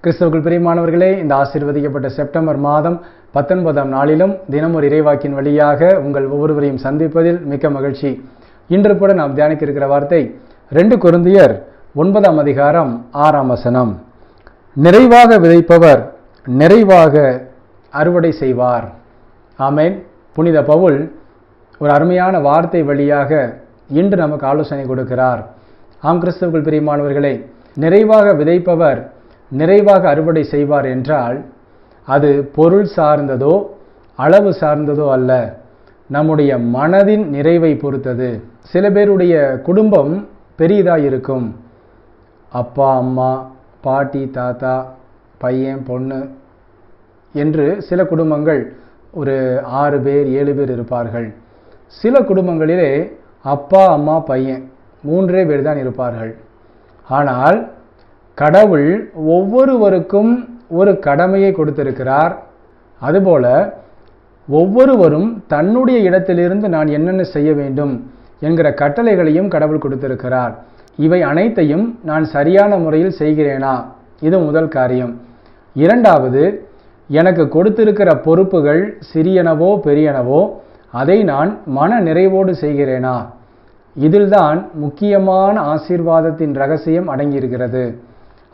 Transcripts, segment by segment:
கிறிஸ்துவுக்குள் பிரியமானவர்களே, இந்த ஆசீர்வதிக்கப்பட்ட செப்டம்பர் மாதம் 19ஆம் நாளிலும் தினமொரு இறைவாக்கின் வழியாக உங்கள் ஒவ்வொருவரையும் சந்திப்பதில் மிக்க மகிழ்ச்சி. இன்று கூட நாம் தியானிக்க இருக்கிற வார்த்தை 2 கொரிந்தியர் 9ஆம் அதிகாரம் 6ஆம் வசனம். நிறைவாக விதைப்பவர் நிறைவாக அறுவடை செய்வார். ஆமென். புனித பவுல் ஒரு அருமையான வார்த்தை வழியாக இன்று நமக்கு ஆலோசனை கொடுக்கிறார். ஆம் கிறிஸ்துவுக்குள் பிரியமானவர்களே, நிறைவாக விதைப்பவர் நிறைவாக அறுவடை செய்வார் என்றால் அது பொருள் சார்ந்ததோ அளவு சார்ந்ததோ அல்ல, நம்முடைய மனதின் நிறைவை பொறுத்தது. சில பேருடைய குடும்பம் பெரியதாக இருக்கும். அப்பா அம்மா பாட்டி தாத்தா பையன் பொண்ணு என்று சில குடும்பங்கள் ஒரு 6 பேர் 7 பேர் இருப்பார்கள். சில குடும்பங்களிலே அப்பா அம்மா பையன் 3 பேர் தான் இருப்பார்கள். ஆனால் கடவுள் ஒவ்வொருவருக்கும் ஒரு கடமையை கொடுத்திருக்கிறார். அதுபோல ஒவ்வொருவரும் தன்னுடைய இடத்திலிருந்து நான் என்னென்ன செய்ய வேண்டும் என்கிற கட்டளைகளையும் கடவுள் கொடுத்திருக்கிறார். இவை அனைத்தையும் நான் சரியான முறையில் செய்கிறேனா? இது முதல் காரியம். இரண்டாவது, எனக்கு கொடுத்திருக்கிற பொறுப்புகள் சிறியனவோ பெரியனவோ அதை நான் மன நிறைவோடு செய்கிறேனா? இதில்தான் முக்கியமான ஆசீர்வாதத்தின் ரகசியம் அடங்கியிருக்கிறது.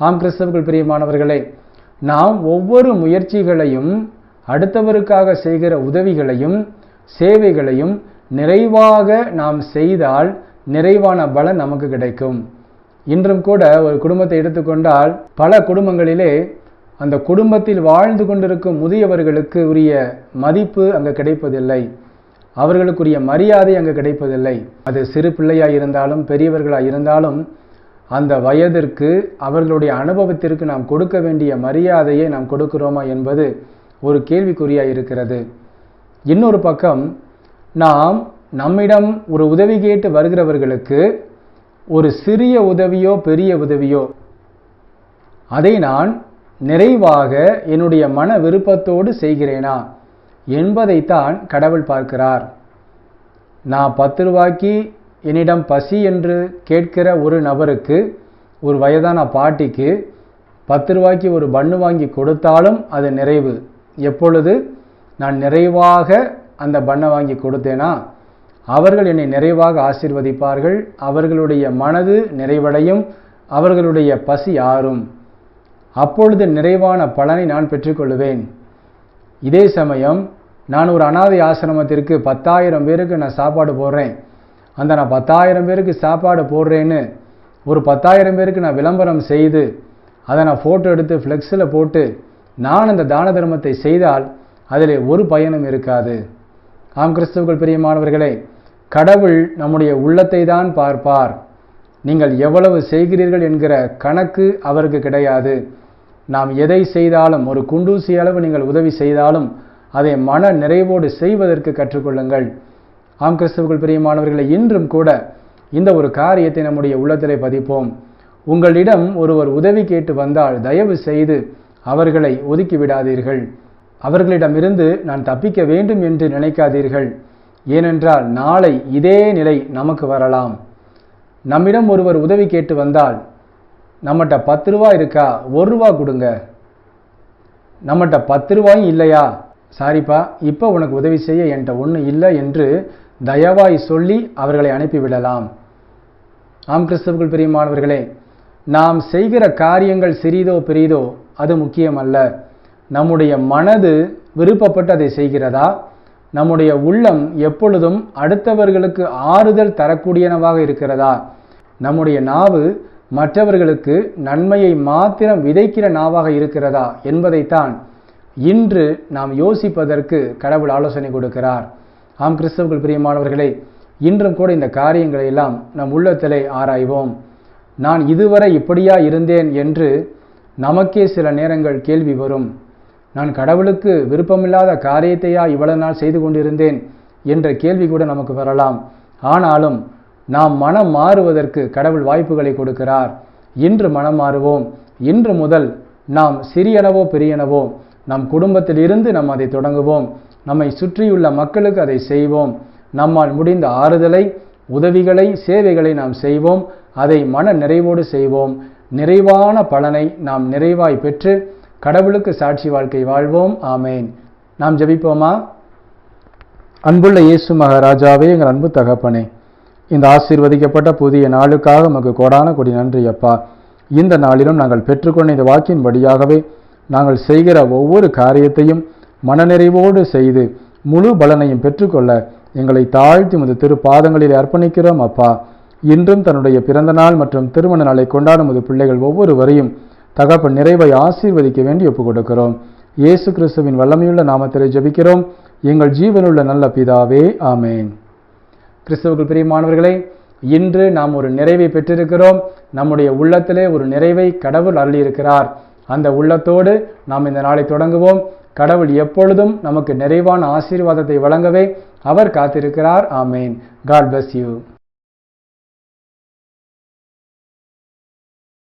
ஆம் கிறிஸ்துவுக்குள் பிரியமானவர்களே, நாம் ஒவ்வொரு முயற்சிகளையும் அடுத்தவருக்காக செய்கிற உதவிகளையும் சேவைகளையும் நிறைவாக நாம் செய்தால் நிறைவான பலன் நமக்கு கிடைக்கும். இன்றும் கூட ஒரு குடும்பத்தை எடுத்துக்கொண்டால் பல குடும்பங்களிலே அந்த குடும்பத்தில் வாழ்ந்து கொண்டிருக்கும் முதியவர்களுக்கு உரிய மதிப்பு அங்கு கிடைப்பதில்லை, அவர்களுக்குரிய மரியாதை அங்கு கிடைப்பதில்லை. அது சிறு பிள்ளையாக இருந்தாலும் பெரியவர்களாக இருந்தாலும் அந்த வயதிற்கு அவர்களுடைய அனுபவத்திற்கு நாம் கொடுக்க வேண்டிய மரியாதையை நாம் கொடுக்கிறோமா என்பது ஒரு கேள்விக்குறியாக இருக்கிறது. இன்னொரு பக்கம் நாம் நம்மிடம் ஒரு உதவி கேட்டு வருகிறவர்களுக்கு ஒரு சிறிய உதவியோ பெரிய உதவியோ அதை நான் நிறைவாக என்னுடைய மன விருப்பத்தோடு செய்கிறேனா என்பதைத்தான் கடவுள் பார்க்கிறார். நான் 10 ரூபாய்க்கு என்னிடம் பசி என்று கேட்கிற ஒரு நபருக்கு, ஒரு வயதான பாட்டிக்கு 10 ரூபாய்க்கு ஒரு பன்னு வாங்கி கொடுத்தாலும் அது நிறைவு. எப்பொழுது நான் நிறைவாக அந்த பண்ணை வாங்கி கொடுத்தேனா அவர்கள் என்னை நிறைவாக ஆசீர்வதிப்பார்கள், அவர்களுடைய மனது நிறைவடையும், அவர்களுடைய பசி ஆறும். அப்பொழுது நிறைவான பலனை நான் பெற்றுக்கொள்வேன். இதே சமயம் நான் ஒரு அனாதை ஆசிரமத்திற்கு 10,000 பேருக்கு நான் சாப்பாடு போடுறேன், அந்த நான் 10,000 பேருக்கு சாப்பாடு போடுறேன்னு ஒரு 10,000 பேருக்கு நான் விளம்பரம் செய்து அதை நான் ஃபோட்டோ எடுத்து ஃப்ளெக்ஸில் போட்டு நான் அந்த தான தர்மத்தை செய்தால் அதில் ஒரு பயனும் இருக்காது. ஆம் கிறிஸ்துவுக்குள் பிரியமானவர்களே, கடவுள் நம்முடைய உள்ளத்தை தான் பார்ப்பார். நீங்கள் எவ்வளவு செய்கிறீர்கள் என்கிற கணக்கு அவருக்கு கிடையாது. நாம் எதை செய்தாலும், ஒரு குண்டூசி அளவு நீங்கள் உதவி செய்தாலும் அதை மன நிறைவோடு செய்வதற்கு கற்றுக்கொள்ளுங்கள். ஆம் கிறிஸ்துவுக்குள் பிரியமானவர்களை, இன்றும் கூட இந்த ஒரு காரியத்தை நம்முடைய உள்ளத்திலே பதிப்போம். உங்களிடம் ஒருவர் உதவி கேட்டு வந்தால் தயவு செய்து அவர்களை ஒதுக்கி விடாதீர்கள். அவர்களிடமிருந்து நான் தப்பிக்க வேண்டும் என்று நினைக்காதீர்கள். ஏனென்றால் நாளை இதே நிலை நமக்கு வரலாம். நம்மிடம் ஒருவர் உதவி கேட்டு வந்தால் நம்மகிட்ட 10 ரூபா இருக்கா, 1 ரூபா கொடுங்க. நம்மகிட்ட 10 ரூபாயும் இல்லையா, சாரிப்பா இப்போ உனக்கு உதவி செய்ய என்கிட்ட ஒன்றும் இல்லை என்று தயவாய் சொல்லி அவர்களை அனுப்பிவிடலாம். ஆம் கிறிஸ்துவுக்குள் பிரியமானவர்களே, நாம் செய்கிற காரியங்கள் சிறிதோ பெரிதோ அது முக்கியமல்ல. நம்முடைய மனது விருப்பப்பட்டு அதை செய்கிறதா, நம்முடைய உள்ளம் எப்பொழுதும் அடுத்தவர்களுக்கு ஆறுதல் தரக்கூடியனவாக இருக்கிறதா, நம்முடைய நாவு மற்றவர்களுக்கு நன்மையை மாத்திரம் விதைக்கிற நாவாக இருக்கிறதா என்பதைத்தான் இன்று நாம் யோசிப்பதற்கு கடவுள் ஆலோசனை கொடுக்கிறார். ஆம் கிறிஸ்துவுக்குள் பிரியமானவர்களே, இன்றும் கூட இந்த காரியங்களை எல்லாம் நம் உள்ளத்திலே ஆராய்வோம். நான் இதுவரை இப்படியா இருந்தேன் என்று நமக்கே சில நேரங்கள் கேள்வி வரும். நான் கடவுளுக்கு விருப்பமில்லாத காரியத்தையா இவ்வளவு நாள் செய்து கொண்டிருந்தேன் என்ற கேள்வி கூட நமக்கு வரலாம். ஆனாலும் நாம் மனம் மாறுவதற்கு கடவுள் வாய்ப்புகளை கொடுக்கிறார். இன்று மனம் மாறுவோம். இன்று முதல் நாம் சிறியனவோ பெரியனவோ நம் குடும்பத்தில் இருந்து நாம் அதை தொடங்குவோம். நம்மை சுற்றியுள்ள மக்களுக்கு அதை செய்வோம். நம்மால் முடிந்த ஆறுதலை, உதவிகளை, சேவைகளை நாம் செய்வோம். அதை மன நிறைவோடு செய்வோம். நிறைவான பலனை நாம் நிறைவாய் பெற்று கடவுளுக்கு சாட்சி வாழ்க்கை வாழ்வோம். ஆமேன். நாம் ஜெபிப்போமா? அன்புள்ள இயேசு மகாராஜாவே, எங்கள் அன்பு தகப்பனே, இந்த ஆசீர்வதிக்கப்பட்ட புதிய நாளுக்காக உமக்கு கோடான கொடி நன்றி அப்பா. இந்த நாளிலும் நாங்கள் பெற்றுக்கொண்ட இந்த வாக்கின்படியாகவே நாங்கள் செய்கிற ஒவ்வொரு காரியத்தையும் மனநிறைவோடு செய்து முழு பலனையும் பெற்றுக்கொள்ள எங்களை தாழ்த்தி உமது திருப்பாதங்களில் அர்ப்பணிக்கிறோம் அப்பா. இன்றும் தன்னுடைய பிறந்த நாள் மற்றும் திருமண நாளை கொண்டாடும் உமது பிள்ளைகள் ஒவ்வொருவரையும் தகப்பன் நிறைவை ஆசீர்வதிக்க வேண்டி ஒப்புக் கொடுக்கிறோம். இயேசு கிறிஸ்துவின் வல்லமையுள்ள நாமத்திலே ஜெபிக்கிறோம் எங்கள் ஜீவனுள்ள நல்ல பிதாவே. ஆமேன். கிறிஸ்துவுக்குள் பிரியமானவர்களே, இன்று நாம் ஒரு நிறைவை பெற்றிருக்கிறோம். நம்முடைய உள்ளத்திலே ஒரு நிறைவை கடவுள் அருளியிருக்கிறார். அந்த உள்ளத்தோடு நாம் இந்த நாளை தொடங்குவோம். கடவுள் எப்பொழுதும் நமக்கு நிறைவான ஆசீர்வாதத்தை வழங்கவே அவர் காத்திருக்கிறார். ஆமேன். God bless you.